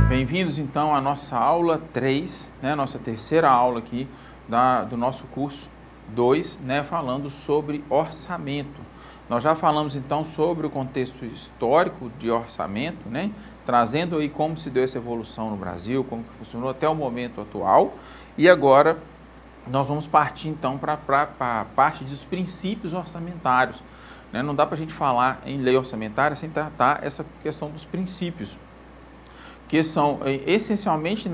Bem-vindos então à nossa aula 3, nossa terceira aula aqui do nosso curso 2, falando sobre orçamento. Nós já falamos então sobre o contexto histórico de orçamento, trazendo aí como se deu essa evolução no Brasil, como que funcionou até o momento atual, e agora nós vamos partir então para a parte dos princípios orçamentários. Não dá para a gente falar em lei orçamentária sem tratar essa questão dos princípios, que são essencialmente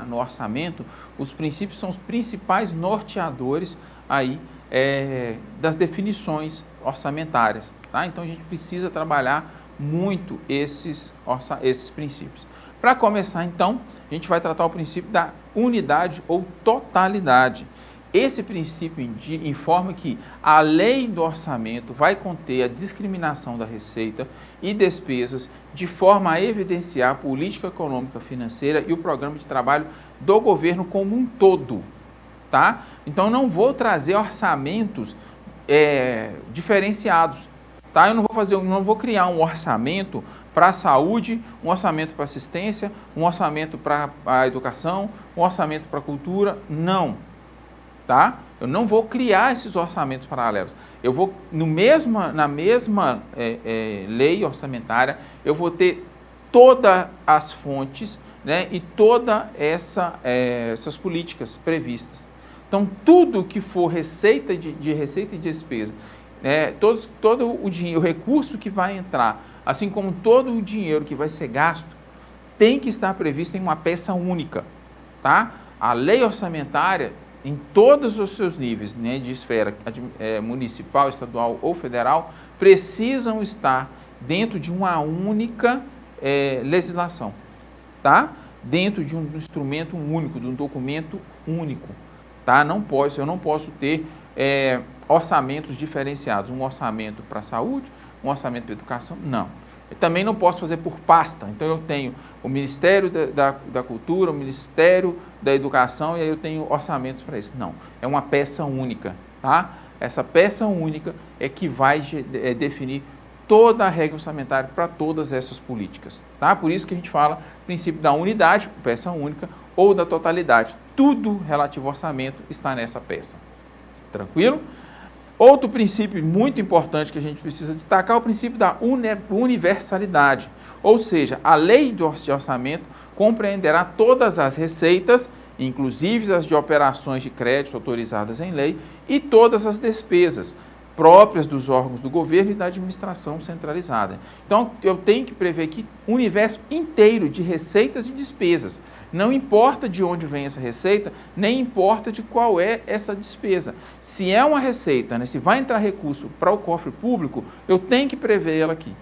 no orçamento. Os princípios são os principais norteadores aí das definições orçamentárias, tá? Então a gente precisa trabalhar muito esses princípios. Para começar então, a gente vai tratar o princípio da unidade ou totalidade. Esse princípio informa que a lei do orçamento vai conter a discriminação da receita e despesas de forma a evidenciar a política econômica financeira e o programa de trabalho do governo como um todo, tá? Então, não vou trazer orçamentos diferenciados, tá? Eu não vou criar um orçamento para a saúde, um orçamento para assistência, um orçamento para a educação, um orçamento para a cultura, não. Tá? Eu não vou criar esses orçamentos paralelos. Eu vou, na mesma lei orçamentária, eu vou ter todas as fontes, e todas essas políticas previstas. Então, tudo que for receita de receita e despesa, todo o dinheiro, o recurso que vai entrar, assim como todo o dinheiro que vai ser gasto, tem que estar previsto em uma peça única. Tá? A lei orçamentária, em todos os seus níveis, de esfera municipal, estadual ou federal, precisam estar dentro de uma única legislação, tá? Dentro de um instrumento único, de um documento único, tá? Eu não posso ter orçamentos diferenciados, um orçamento para a saúde, um orçamento para a educação, não. Eu também não posso fazer por pasta. Então, eu tenho o Ministério da Cultura, o Ministério da Educação, e aí eu tenho orçamentos para isso. Não, é uma peça única, tá? Essa peça única é que vai definir toda a regra orçamentária para todas essas políticas, tá? Por isso que a gente fala princípio da unidade, peça única, ou da totalidade. Tudo relativo ao orçamento está nessa peça. Tranquilo? Outro princípio muito importante que a gente precisa destacar é o princípio da universalidade, ou seja, a lei do orçamento compreenderá todas as receitas, inclusive as de operações de crédito autorizadas em lei, e todas as despesas próprias dos órgãos do governo e da administração centralizada. Então, eu tenho que prever aqui um universo inteiro de receitas e despesas. Não importa de onde vem essa receita, nem importa de qual é essa despesa. Se é uma receita, se vai entrar recurso para o cofre público, eu tenho que prever ela aqui,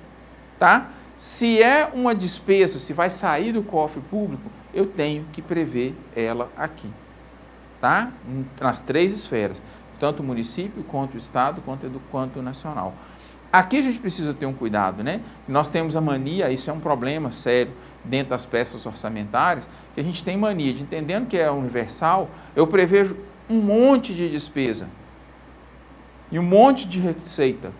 tá? Se é uma despesa, se vai sair do cofre público, eu tenho que prever ela aqui, tá? Nas três esferas, tanto o município, quanto o estado, quanto o nacional. Aqui a gente precisa ter um cuidado, Nós temos a mania, isso é um problema sério dentro das peças orçamentárias, que a gente tem mania de, entendendo que é universal, eu prevejo um monte de despesa e um monte de receita.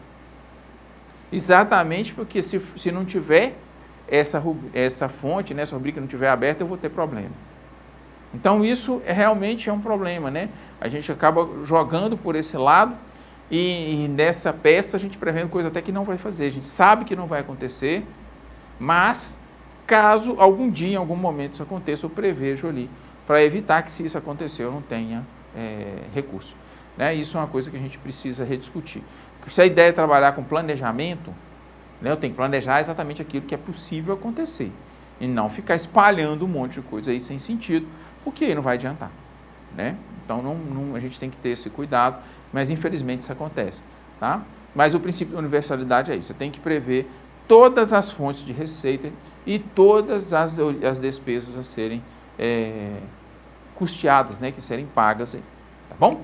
Exatamente porque se não tiver essa fonte, essa rubrica não tiver aberta, eu vou ter problema. Então, isso realmente é um problema, A gente acaba jogando por esse lado e nessa peça a gente prevendo coisa até que não vai fazer. A gente sabe que não vai acontecer, mas caso algum dia, em algum momento isso aconteça, eu prevejo ali para evitar que, se isso acontecer, eu não tenha recurso. Isso é uma coisa que a gente precisa rediscutir. Se a ideia é trabalhar com planejamento, eu tenho que planejar exatamente aquilo que é possível acontecer e não ficar espalhando um monte de coisa aí sem sentido, porque aí não vai adiantar, Então, a gente tem que ter esse cuidado, mas infelizmente isso acontece, tá? Mas o princípio da universalidade é isso, você tem que prever todas as fontes de receita e todas as despesas a serem custeadas, que serem pagas, tá bom?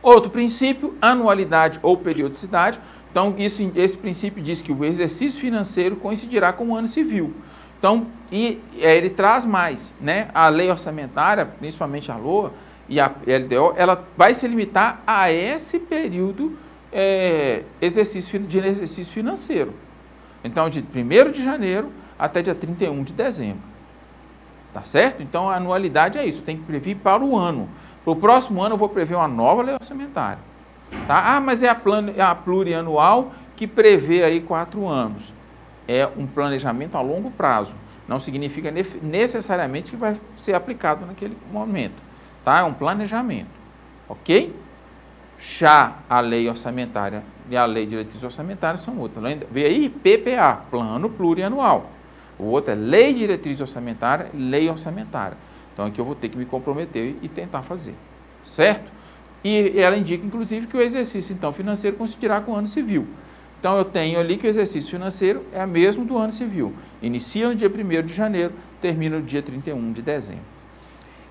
Outro princípio, anualidade ou periodicidade. Então, esse princípio diz que o exercício financeiro coincidirá com o ano civil. Então, ele traz mais, A lei orçamentária, principalmente a LOA e a LDO, ela vai se limitar a esse período de exercício financeiro. Então, de 1º de janeiro até dia 31 de dezembro. Tá certo? Então, a anualidade é isso, tem que prever para o ano. Para o próximo ano, eu vou prever uma nova lei orçamentária. Tá? Ah, mas é a plurianual que prevê aí 4 anos. É um planejamento a longo prazo. Não significa necessariamente que vai ser aplicado naquele momento. Tá? É um planejamento. Ok? Já a lei orçamentária e a lei de diretriz orçamentária são outras. Vê aí PPA, Plano Plurianual. O outro é Lei de Diretriz Orçamentária, Lei Orçamentária. Então aqui eu vou ter que me comprometer e tentar fazer. Certo? E ela indica, inclusive, que o exercício então, financeiro coincidirá com o ano civil. Então eu tenho ali que o exercício financeiro é o mesmo do ano civil. Inicia no dia 1º de janeiro, termina no dia 31 de dezembro.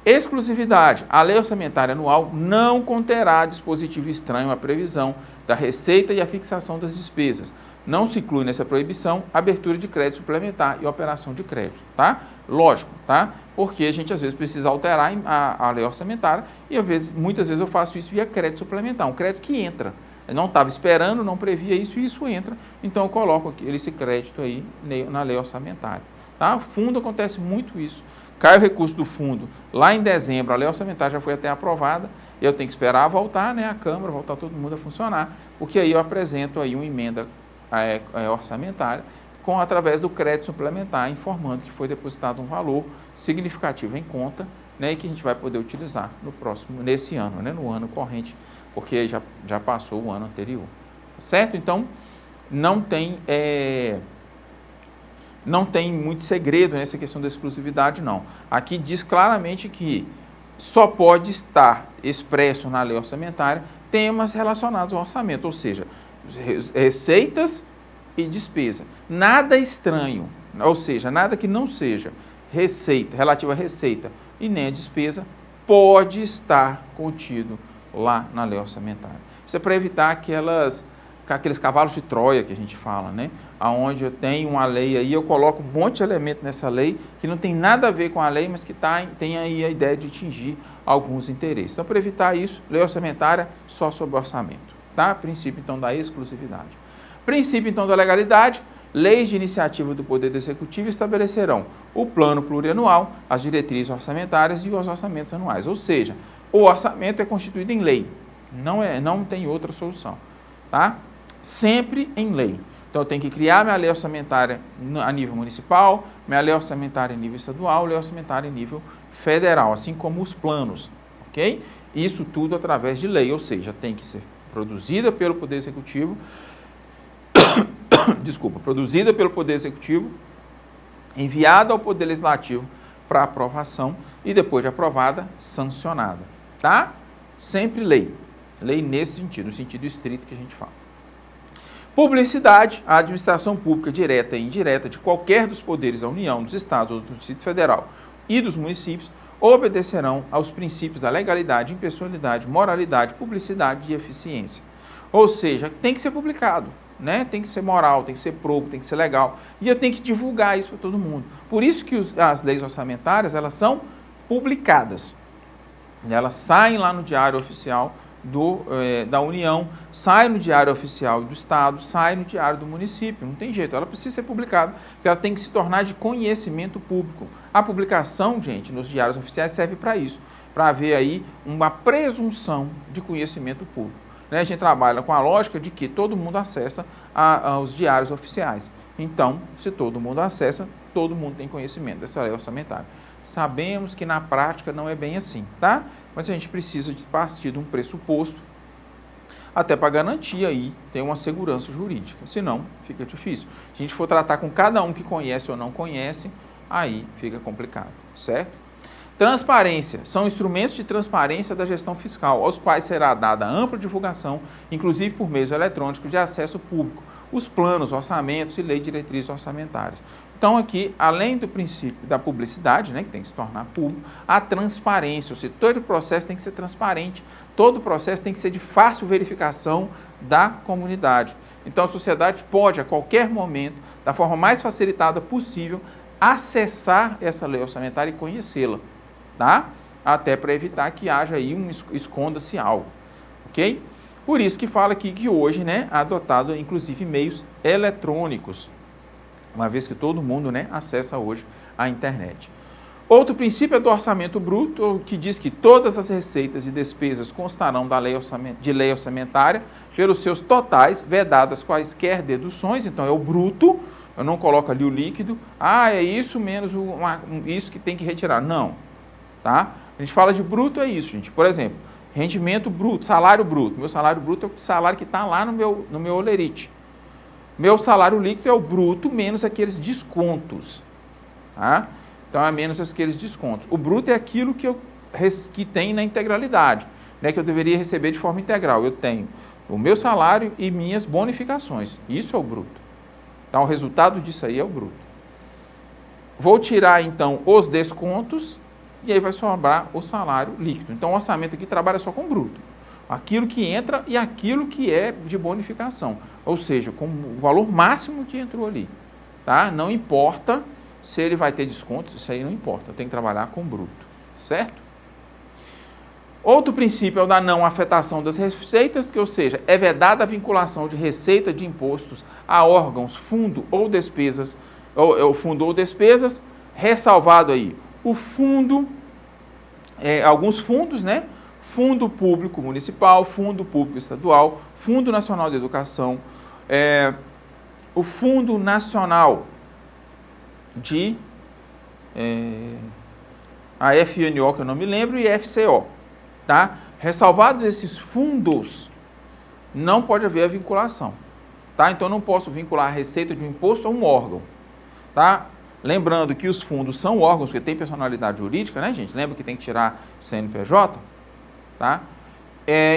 Exclusividade. A lei orçamentária anual não conterá dispositivo estranho à previsão da receita e à fixação das despesas. Não se inclui nessa proibição abertura de crédito suplementar e operação de crédito, tá? Lógico, tá? Porque a gente às vezes precisa alterar a lei orçamentária e muitas vezes eu faço isso via crédito suplementar, um crédito que entra. Eu não estava esperando, não previa isso e isso entra, então eu coloco esse crédito aí na lei orçamentária. Tá? O fundo acontece muito isso. Cai o recurso do fundo lá em dezembro, a lei orçamentária já foi até aprovada, e eu tenho que esperar voltar, né, a Câmara, voltar todo mundo a funcionar, porque aí eu apresento aí uma emenda orçamentária através do crédito suplementar, informando que foi depositado um valor significativo em conta, né, e que a gente vai poder utilizar nesse ano, né, no ano corrente, porque já passou o ano anterior. Certo? Então, não tem muito segredo nessa questão da exclusividade, não. Aqui diz claramente que só pode estar expresso na lei orçamentária temas relacionados ao orçamento, ou seja, receitas e despesa. Nada estranho, ou seja, nada que não seja receita, relativo à receita e nem a despesa, pode estar contido lá na lei orçamentária. Isso é para evitar aqueles cavalos de Troia que a gente fala, né? Onde eu tenho uma lei aí, eu coloco um monte de elemento nessa lei que não tem nada a ver com a lei, mas que tem aí a ideia de atingir alguns interesses. Então, para evitar isso, lei orçamentária só sobre orçamento, tá? Princípio, então, da exclusividade. Princípio, então, da legalidade, leis de iniciativa do Poder Executivo estabelecerão o plano plurianual, as diretrizes orçamentárias e os orçamentos anuais. Ou seja, o orçamento é constituído em lei, não tem outra solução, tá? Sempre em lei. Então, eu tenho que criar minha lei orçamentária a nível municipal, minha lei orçamentária em nível estadual, lei orçamentária em nível federal, assim como os planos, ok? Isso tudo através de lei, ou seja, tem que ser produzida pelo Poder Executivo, produzida pelo Poder Executivo, enviada ao Poder Legislativo para aprovação e depois de aprovada, sancionada, tá? Sempre lei. Lei nesse sentido, no sentido estrito que a gente fala. Publicidade, a administração pública direta e indireta de qualquer dos poderes da União, dos Estados ou do Distrito Federal e dos municípios obedecerão aos princípios da legalidade, impessoalidade, moralidade, publicidade e eficiência. Ou seja, tem que ser publicado, né? Tem que ser moral, tem que ser probo, tem que ser legal. E eu tenho que divulgar isso para todo mundo. Por isso que as leis orçamentárias, elas são publicadas. Elas saem lá no Diário Oficial da União, sai no Diário Oficial do Estado, sai no Diário do Município, não tem jeito, ela precisa ser publicada, porque ela tem que se tornar de conhecimento público. A publicação, gente, nos diários oficiais serve para isso, para haver aí uma presunção de conhecimento público. Né? A gente trabalha com a lógica de que todo mundo acessa aos diários oficiais. Então, se todo mundo acessa, todo mundo tem conhecimento dessa lei orçamentária. Sabemos que na prática não é bem assim, tá? Mas a gente precisa de partir de um pressuposto, até para garantir aí, ter uma segurança jurídica, senão fica difícil. Se a gente for tratar com cada um que conhece ou não conhece, aí fica complicado, certo? Transparência, são instrumentos de transparência da gestão fiscal, aos quais será dada ampla divulgação, inclusive por meios eletrônicos de acesso público, os planos, orçamentos e lei de diretrizes orçamentárias. Então, aqui, além do princípio da publicidade, né, que tem que se tornar público, a transparência, ou seja, todo o processo tem que ser transparente, todo o processo tem que ser de fácil verificação da comunidade. Então, a sociedade pode, a qualquer momento, da forma mais facilitada possível, acessar essa lei orçamentária e conhecê-la, tá? Até para evitar que haja aí esconda-se algo, ok? Por isso que fala aqui que hoje, né, é adotado, inclusive, meios eletrônicos, uma vez que todo mundo, né, acessa hoje a internet. Outro princípio é do orçamento bruto, que diz que todas as receitas e despesas constarão de lei orçamentária pelos seus totais, vedadas quaisquer deduções. Então é o bruto, eu não coloco ali o líquido, é isso menos isso que tem que retirar. Não, tá? A gente fala de bruto, é isso, gente. Por exemplo, rendimento bruto, salário bruto. Meu salário bruto é o salário que está lá no meu holerite. Meu salário líquido é o bruto menos aqueles descontos, tá? Então, é menos aqueles descontos. O bruto é aquilo que tem na integralidade, né, que eu deveria receber de forma integral. Eu tenho o meu salário e minhas bonificações. Isso é o bruto. Então, o resultado disso aí é o bruto. Vou tirar, então, os descontos e aí vai sobrar o salário líquido. Então, o orçamento aqui trabalha só com bruto. Aquilo que entra e aquilo que é de bonificação. Ou seja, com o valor máximo que entrou ali. Tá? Não importa se ele vai ter desconto, isso aí não importa. Eu tenho que trabalhar com bruto. Certo? Outro princípio é o da não afetação das receitas, ou seja, é vedada a vinculação de receita de impostos a órgãos, fundo ou despesas, ressalvado aí o fundo, alguns fundos, né? Fundo Público Municipal, Fundo Público Estadual, Fundo Nacional de Educação, o Fundo Nacional de a FNO, que eu não me lembro, e FCO. Tá? Ressalvados esses fundos, não pode haver a vinculação. Tá? Então, eu não posso vincular a receita de um imposto a um órgão. Tá? Lembrando que os fundos são órgãos que têm personalidade jurídica, né, gente? Lembra que tem que tirar CNPJ? Tá?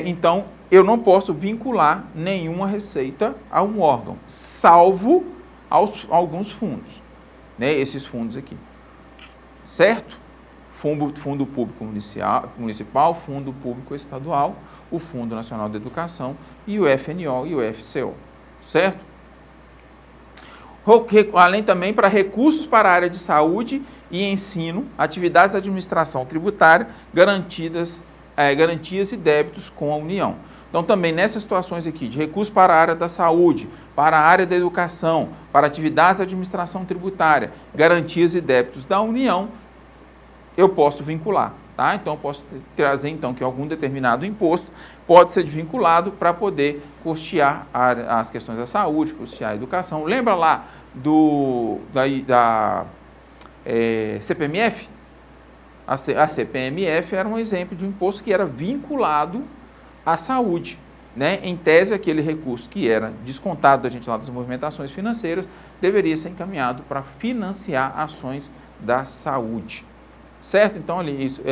Então, eu não posso vincular nenhuma receita a um órgão, salvo alguns fundos, né? Esses fundos aqui, certo? Fundo Público Municipal, Fundo Público Estadual, o Fundo Nacional de Educação e o FNO e o FCO, certo? Além também para recursos para a área de saúde e ensino, atividades de administração tributária, garantias e débitos com a União. Então, também nessas situações aqui, de recursos para a área da saúde, para a área da educação, para atividades de administração tributária, garantias e débitos da União, eu posso vincular, tá? Então, eu posso trazer, então, que algum determinado imposto pode ser vinculado para poder custear as questões da saúde, custear a educação. Lembra lá da CPMF? A CPMF era um exemplo de um imposto que era vinculado à saúde, né? Em tese, aquele recurso que era descontado da gente lá das movimentações financeiras deveria ser encaminhado para financiar ações da saúde, certo? Então, ali, isso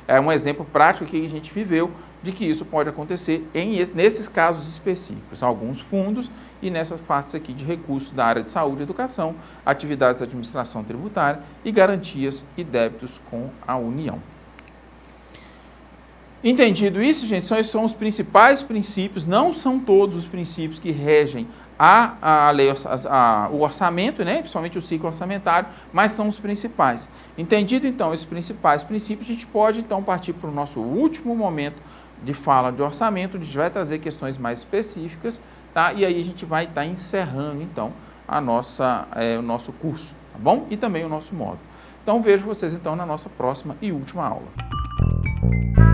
é um exemplo prático que a gente viveu de que isso pode acontecer nesses casos específicos, alguns fundos e nessas partes aqui de recursos da área de saúde e educação, atividades de administração tributária e garantias e débitos com a União. Entendido isso, gente, esses são os principais princípios, não são todos os princípios que regem o orçamento, né, principalmente o ciclo orçamentário, mas são os principais. Entendido, então, esses principais princípios, a gente pode, então, partir para o nosso último momento de fala de orçamento, onde a gente vai trazer questões mais específicas, tá? E aí a gente vai estar encerrando, então, o nosso curso, tá bom? E também o nosso módulo. Então, vejo vocês, então, na nossa próxima e última aula.